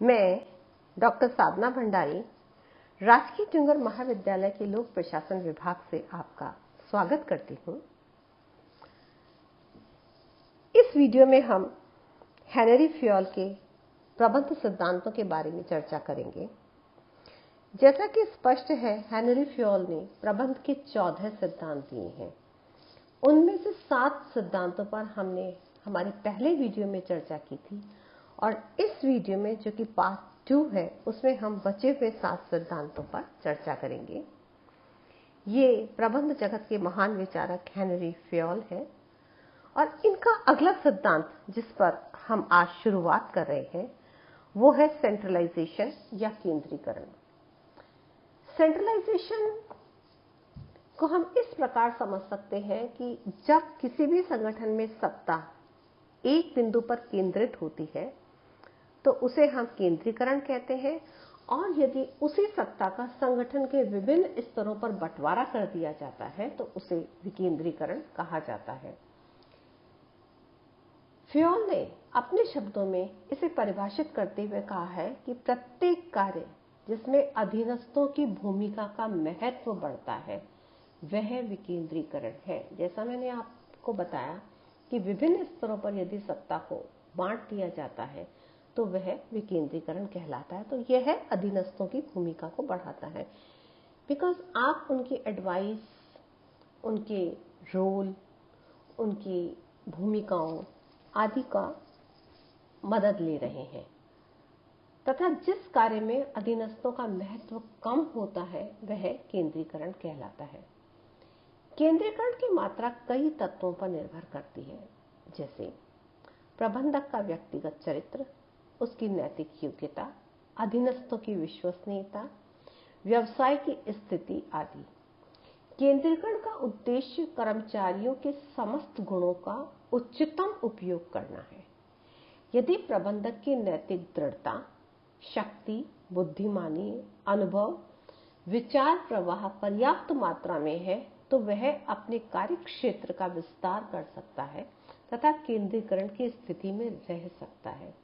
मैं डॉक्टर साधना भंडारी राजकीय डूंगर महाविद्यालय के लोक प्रशासन विभाग से आपका स्वागत करती हूं। इस वीडियो में हम हेनरी फ्योल के प्रबंध सिद्धांतों के बारे में चर्चा करेंगे। जैसा कि स्पष्ट है, हेनरी फ्योल ने प्रबंध के 14 सिद्धांत दिए हैं। उनमें से 7 सिद्धांतों पर हमने हमारे पहले वीडियो में चर्चा की थी और इस वीडियो में, जो कि पार्ट 2 है, उसमें हम बचे हुए 7 सिद्धांतों पर चर्चा करेंगे। ये प्रबंध जगत के महान विचारक हेनरी फ्योल है और इनका अगला सिद्धांत जिस पर हम आज शुरुआत कर रहे हैं वो है सेंट्रलाइजेशन या केंद्रीकरण। सेंट्रलाइजेशन को हम इस प्रकार समझ सकते हैं कि जब किसी भी संगठन में सत्ता एक बिंदु पर केंद्रित होती है तो उसे हम केंद्रीकरण कहते हैं, और यदि उसी सत्ता का संगठन के विभिन्न स्तरों पर बंटवारा कर दिया जाता है तो उसे विकेंद्रीकरण कहा जाता है। फ्योल ने अपने शब्दों में इसे परिभाषित करते हुए कहा है कि प्रत्येक कार्य जिसमें अधीनस्थों की भूमिका का महत्व बढ़ता है वह विकेंद्रीकरण है। जैसा मैंने आपको बताया कि विभिन्न स्तरों पर यदि सत्ता को बांट दिया जाता है तो वह विकेंद्रीकरण कहलाता है। तो यह अधीनस्थों की भूमिका को बढ़ाता है, बिकॉज आप उनकी एडवाइस, उनके रोल, उनकी भूमिकाओं आदि का मदद ले रहे हैं, तथा जिस कार्य में अधीनस्थों का महत्व कम होता है वह केंद्रीकरण कहलाता है। केंद्रीकरण की मात्रा कई तत्वों पर निर्भर करती है, जैसे प्रबंधक का व्यक्तिगत चरित्र, उसकी नैतिक योग्यता, अधीनस्थों की विश्वसनीयता, व्यवसाय की स्थिति आदि। केंद्रीकरण का उद्देश्य कर्मचारियों के समस्त गुणों का उच्चतम उपयोग करना है। यदि प्रबंधक की नैतिक दृढ़ता, शक्ति, बुद्धिमानी, अनुभव, विचार प्रवाह पर्याप्त मात्रा में है तो वह अपने कार्य क्षेत्र का विस्तार कर सकता है तथा केंद्रीकरण की स्थिति में रह सकता है।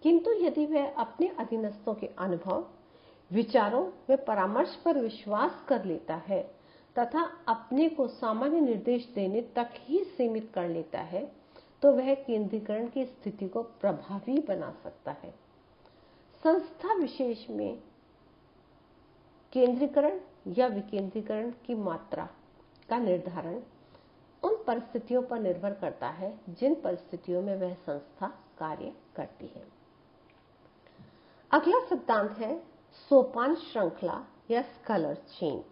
किंतु यदि वह अपने अधीनस्थों के अनुभव, विचारों व परामर्श पर विश्वास कर लेता है तथा अपने को सामान्य निर्देश देने तक ही सीमित कर लेता है तो वह केंद्रीकरण की स्थिति को प्रभावी बना सकता है। संस्था विशेष में केंद्रीकरण या विकेंद्रीकरण की मात्रा का निर्धारण उन परिस्थितियों पर निर्भर करता है जिन परिस्थितियों में वह संस्था कार्य करती है। अगला सिद्धांत है सोपान श्रृंखला या स्कलर चेन।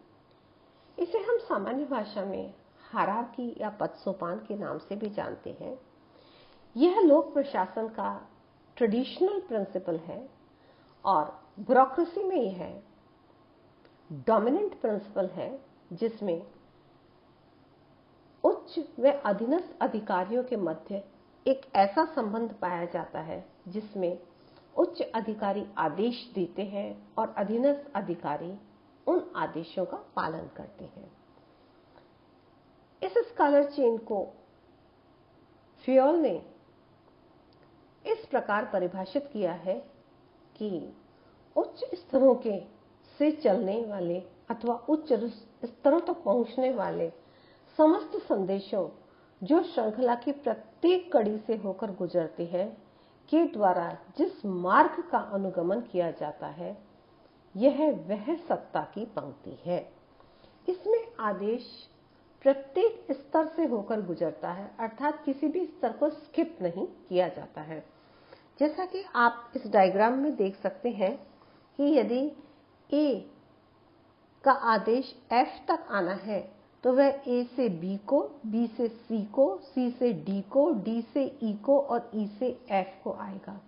इसे हम सामान्य भाषा में हायरार्की या पद सोपान के नाम से भी जानते हैं। यह लोक प्रशासन का ट्रेडिशनल प्रिंसिपल है और ब्यूरोक्रेसी में यह डोमिनेंट प्रिंसिपल है, जिसमें उच्च व अधीनस्थ अधिकारियों के मध्य एक ऐसा संबंध पाया जाता है जिसमें उच्च अधिकारी आदेश देते हैं और अधीनस्थ अधिकारी उन आदेशों का पालन करते हैं। इस स्कॉलर चेन को फ्योल ने इस प्रकार परिभाषित किया है कि उच्च स्तरों के से चलने वाले अथवा उच्च स्तरों तक पहुंचने वाले समस्त संदेशों जो श्रृंखला की प्रत्येक कड़ी से होकर गुजरते हैं के द्वारा जिस मार्ग का अनुगमन किया जाता है यह वह सत्ता की पंक्ति है। इसमें आदेश प्रत्येक स्तर से होकर गुजरता है, अर्थात किसी भी स्तर को स्किप नहीं किया जाता है। जैसा कि आप इस डायग्राम में देख सकते हैं कि यदि ए का आदेश एफ तक आना है तो वह ए से बी को, बी से सी को, सी से डी को, डी से ई को और ई से एफ को आएगा।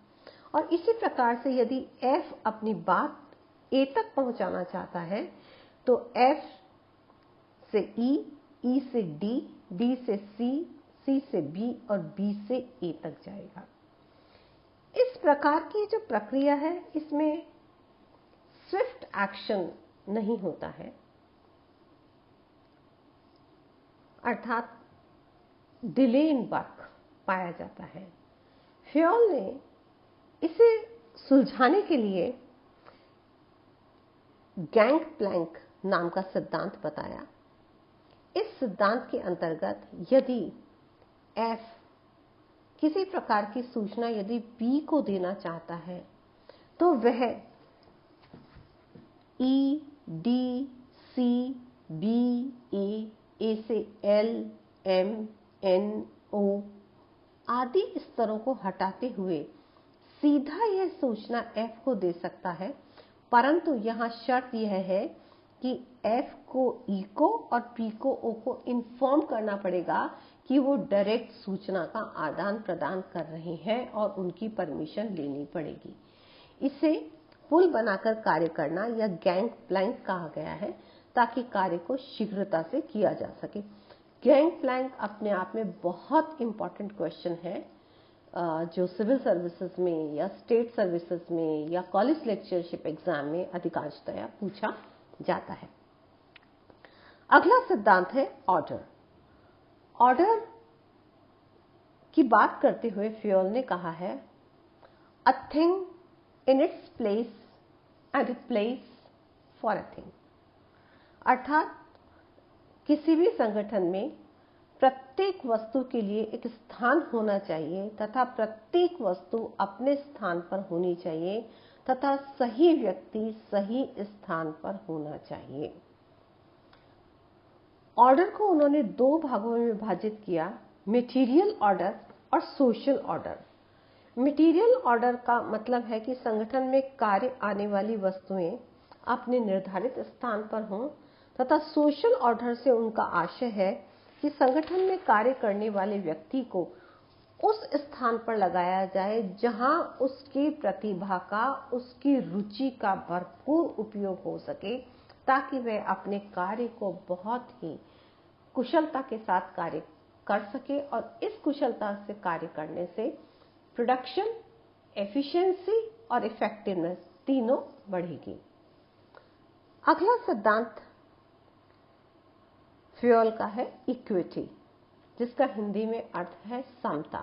और इसी प्रकार से यदि एफ अपनी बात ए तक पहुंचाना चाहता है तो एफ से ई, ई से डी, डी से सी, सी से बी और बी से ए तक जाएगा। इस प्रकार की जो प्रक्रिया है इसमें स्विफ्ट एक्शन नहीं होता है, अर्थात डिले इन वर्क पाया जाता है। फ्योल ने इसे सुलझाने के लिए गैंग प्लैंक नाम का सिद्धांत बताया। इस सिद्धांत के अंतर्गत यदि F किसी प्रकार की सूचना यदि B को देना चाहता है तो वह E, D, C, B, A से L, M, N, O आदि स्तरों को हटाते हुए सीधा यह सूचना F को दे सकता है, परंतु यहाँ शर्त यह है कि F को E को और P को O को इन्फॉर्म करना पड़ेगा कि वो डायरेक्ट सूचना का आदान प्रदान कर रहे हैं और उनकी परमिशन लेनी पड़ेगी। इसे पुल बनाकर कार्य करना या गैंग प्लैंक कहा गया है, ताकि कार्य को शीघ्रता से किया जा सके। गैंग प्लैंक अपने आप में बहुत इंपॉर्टेंट क्वेश्चन है, जो सिविल सर्विसेज में या स्टेट सर्विसेज में या कॉलेज लेक्चरशिप एग्जाम में अधिकांशतया पूछा जाता है। अगला सिद्धांत है ऑर्डर। ऑर्डर की बात करते हुए फ्योल ने कहा है, a thing in its place and a place for a thing. अर्थात किसी भी संगठन में प्रत्येक वस्तु के लिए एक स्थान होना चाहिए तथा प्रत्येक वस्तु अपने स्थान पर होनी चाहिए तथा सही व्यक्ति सही स्थान पर होना चाहिए। ऑर्डर को उन्होंने दो भागों में विभाजित किया, मटेरियल ऑर्डर और सोशल ऑर्डर। मटेरियल ऑर्डर का मतलब है कि संगठन में कार्य आने वाली वस्तुएं अपने निर्धारित स्थान पर हों, तथा सोशल ऑर्डर से उनका आशय है कि संगठन में कार्य करने वाले व्यक्ति को उस स्थान पर लगाया जाए जहां उसकी प्रतिभा का, उसकी रुचि का भरपूर उपयोग हो सके, ताकि वह अपने कार्य को बहुत ही कुशलता के साथ कार्य कर सके और इस कुशलता से कार्य करने से प्रोडक्शन, एफिशिएंसी और इफेक्टिवनेस तीनों बढ़ेगी। अगला सिद्धांत फ्योल का है इक्विटी, जिसका हिंदी में अर्थ है समता।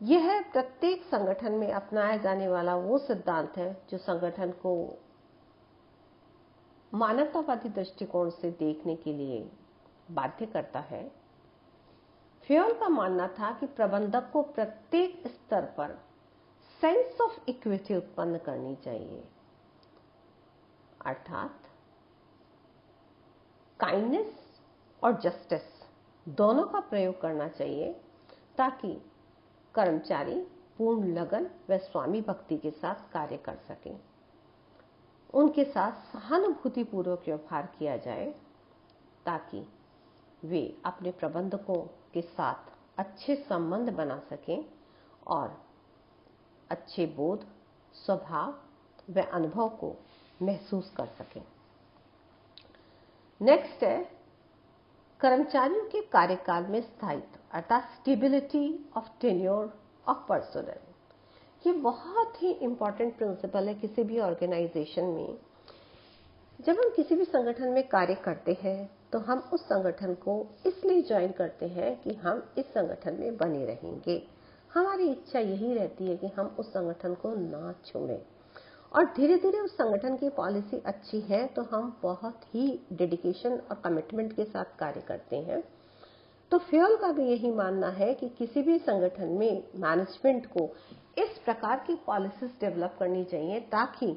यह प्रत्येक संगठन में अपनाया जाने वाला वो सिद्धांत है जो संगठन को मानवतावादी दृष्टिकोण से देखने के लिए बाध्य करता है। फ्योल का मानना था कि प्रबंधक को प्रत्येक स्तर पर सेंस ऑफ इक्विटी उत्पन्न करनी चाहिए, अर्थात काइंडनेस और जस्टिस दोनों का प्रयोग करना चाहिए, ताकि कर्मचारी पूर्ण लगन व स्वामी भक्ति के साथ कार्य कर सकें। उनके साथ सहानुभूतिपूर्वक व्यवहार किया जाए, ताकि वे अपने प्रबंधकों के साथ अच्छे संबंध बना सकें और अच्छे बोध, स्वभाव व अनुभव को महसूस कर सकें। नेक्स्ट है कर्मचारियों के कार्यकाल में स्थायित्व, अर्थात stability of tenure of personnel. ये बहुत ही इंपॉर्टेंट प्रिंसिपल है किसी भी ऑर्गेनाइजेशन में। जब हम किसी भी संगठन में कार्य करते हैं तो हम उस संगठन को इसलिए ज्वाइन करते हैं कि हम इस संगठन में बने रहेंगे। हमारी इच्छा यही रहती है कि हम उस संगठन को ना छोड़ें, और धीरे धीरे उस संगठन की पॉलिसी अच्छी है तो हम बहुत ही डेडिकेशन और कमिटमेंट के साथ कार्य करते हैं। तो फ्योल का भी यही मानना है कि किसी भी संगठन में मैनेजमेंट को इस प्रकार की पॉलिसीज डेवलप करनी चाहिए, ताकि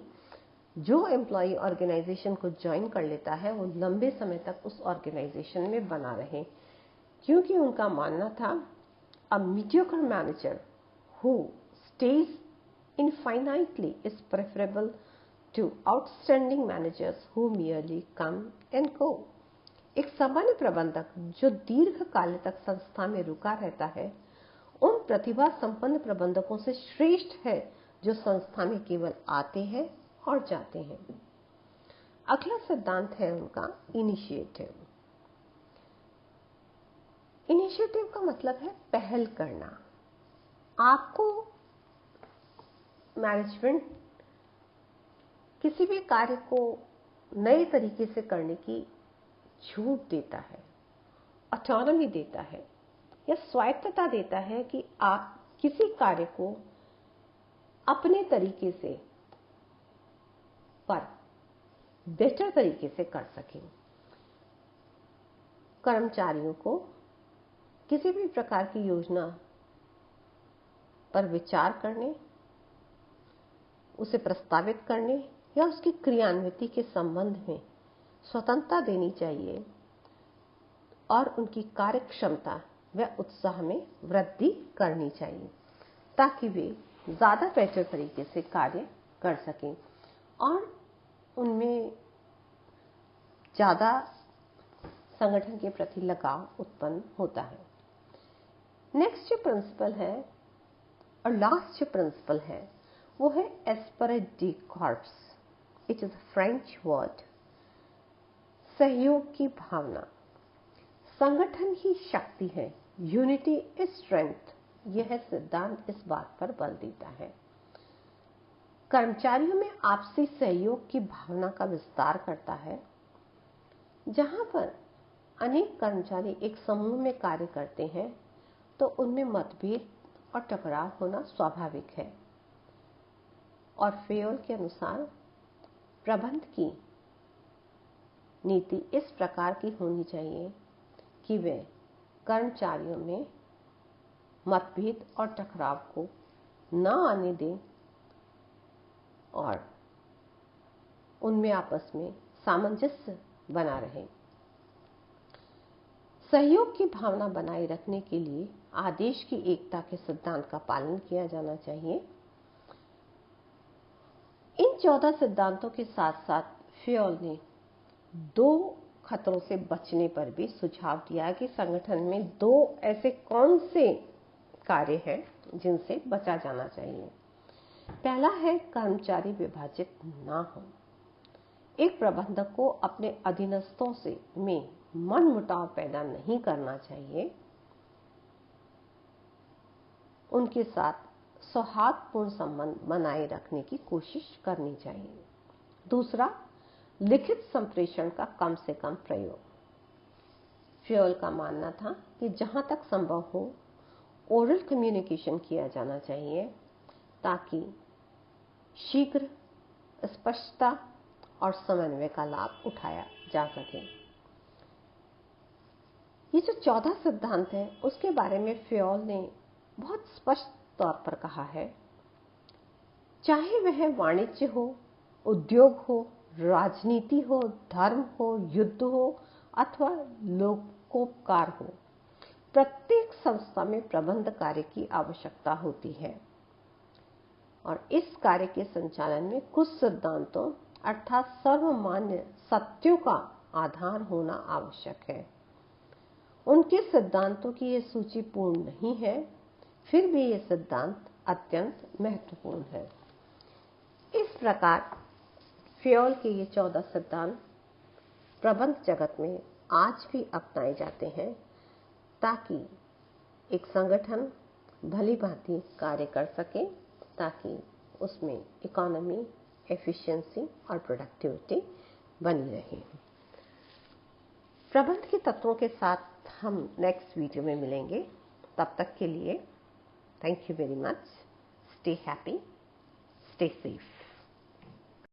जो एम्प्लॉय ऑर्गेनाइजेशन को ज्वाइन कर लेता है वो लंबे समय तक उस ऑर्गेनाइजेशन में बना रहे, क्योंकि उनका मानना था अ mediocre manager who stays infinitely is preferable to outstanding managers who merely come and go। एक सामान्य प्रबंधक जो दीर्घकाल तक संस्था में रुका रहता है, उन प्रतिभा संपन्न प्रबंधकों से श्रेष्ठ है जो संस्था में केवल आते हैं और जाते हैं। अगला सिद्धांत है उनका इनिशिएटिव। इनिशिएटिव का मतलब है पहल करना। आपको मैनेजमेंट किसी भी कार्य को नए तरीके से करने की छूट देता है, ऑटोनॉमी देता है या स्वायत्तता देता है कि आप किसी कार्य को अपने तरीके से पर बेहतर तरीके से कर सकें। कर्मचारियों को किसी भी प्रकार की योजना पर विचार करने, उसे प्रस्तावित करने या उसकी क्रियान्विति के संबंध में स्वतंत्रता देनी चाहिए और उनकी कार्यक्षमता व उत्साह में वृद्धि करनी चाहिए ताकि वे ज्यादा बेहतर तरीके से कार्य कर सकें और उनमें ज्यादा संगठन के प्रति लगाव उत्पन्न होता है। नेक्स्ट जो प्रिंसिपल है और लास्ट जो प्रिंसिपल है वो है esprit de corps. It is a French word. सहयोग की भावना। संगठन ही शक्ति है, यूनिटी इज स्ट्रेंथ। यह सिद्धांत इस बात पर बल देता है। कर्मचारियों में आपसी सहयोग की भावना का विस्तार करता है। जहां पर अनेक कर्मचारी एक समूह में कार्य करते हैं तो उनमें मतभेद और टकराव होना स्वाभाविक है और फेयोल के अनुसार प्रबंधन की नीति इस प्रकार की होनी चाहिए कि वे कर्मचारियों में मतभेद और टकराव को न आने दें और उनमें आपस में सामंजस्य बना रहे। सहयोग की भावना बनाए रखने के लिए आदेश की एकता के सिद्धांत का पालन किया जाना चाहिए। इन 14 सिद्धांतों के साथ साथ फेयोल ने 2 खतरों से बचने पर भी सुझाव दिया कि संगठन में 2 ऐसे कौन से कार्य हैं जिनसे बचा जाना चाहिए। पहला है कर्मचारी विभाजित ना हो। एक प्रबंधक को अपने अधीनस्थों से में मनमुटाव पैदा नहीं करना चाहिए। उनके साथ सौहार्दपूर्ण संबंध बनाए रखने की कोशिश करनी चाहिए। दूसरा, लिखित संप्रेषण का कम से कम प्रयोग। फेयोल का मानना था कि जहां तक संभव हो ओरल कम्युनिकेशन किया जाना चाहिए ताकि शीघ्र, स्पष्टता और समन्वय का लाभ उठाया जा सके। ये जो 14 सिद्धांत है उसके बारे में फेयोल ने बहुत स्पष्ट तौर पर कहा है। चाहे वह वाणिज्य हो, उद्योग हो, राजनीति हो, धर्म हो, युद्ध हो अथवा लोकोपकार हो, प्रत्येक संस्था में प्रबंध कार्य की आवश्यकता होती है और इस कार्य के संचालन में कुछ सिद्धांतों अर्थात सर्वमान्य सत्यों का आधार होना आवश्यक है। उनके सिद्धांतों की यह सूची पूर्ण नहीं है, फिर भी ये सिद्धांत अत्यंत महत्वपूर्ण है। इस प्रकार फेयोल के ये 14 सिद्धांत प्रबंध जगत में आज भी अपनाए जाते हैं ताकि एक संगठन भली भांति कार्य कर सके, ताकि उसमें इकोनॉमी, एफिशिएंसी और प्रोडक्टिविटी बनी रहे। प्रबंध के तत्वों के साथ हम नेक्स्ट वीडियो में मिलेंगे। तब तक के लिए thank you very much. Stay happy, stay safe.